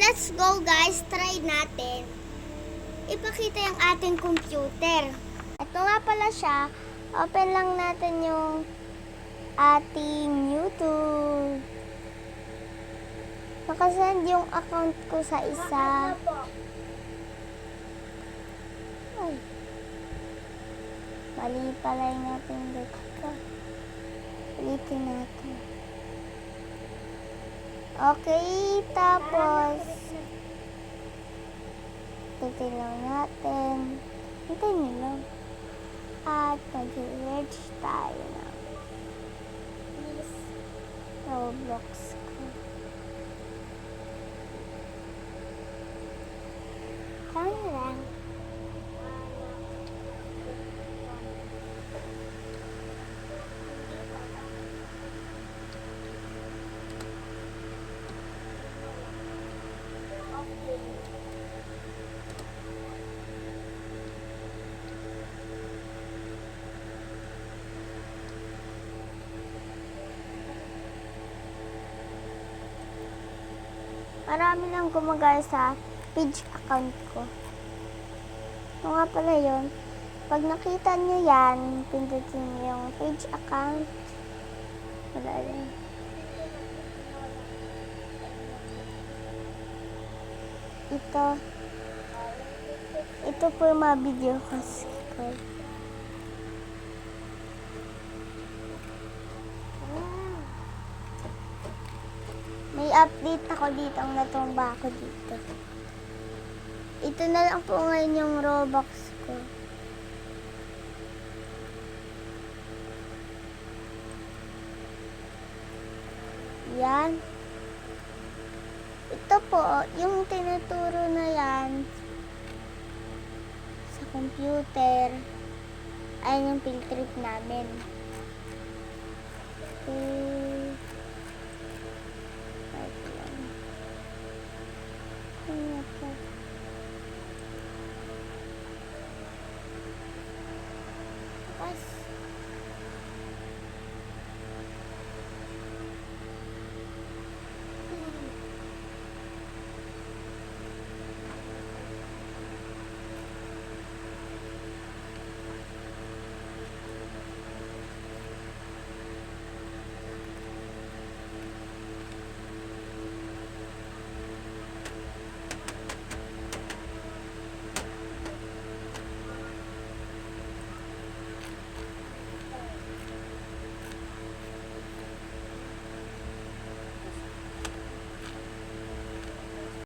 let's go guys, try natin. Ipakita yung ating computer. Ito nga pala siya. Open lang natin yung ating YouTube. Nakasend yung account ko sa isa. Ay. Mali pala yung ating dito. Ulitin natin. Okay, tapos titignan natin. Hintayin nyo lang. At mag-search tayo ng Roblox ko. Saan lang? Marami nang gumagaya sa page account ko. Ito nga pala yun. Pag nakita nyo yan, pindutin nyo yung page account. Wala yun. Ito po yung mga video ko. May update ako dito, ang natumba ako dito. Ito na lang po ngayon yung Roblox ko. Yan. Ito po, yung tinuturo na yan sa computer, ay yung field trip namin. Wait lang. Ano po?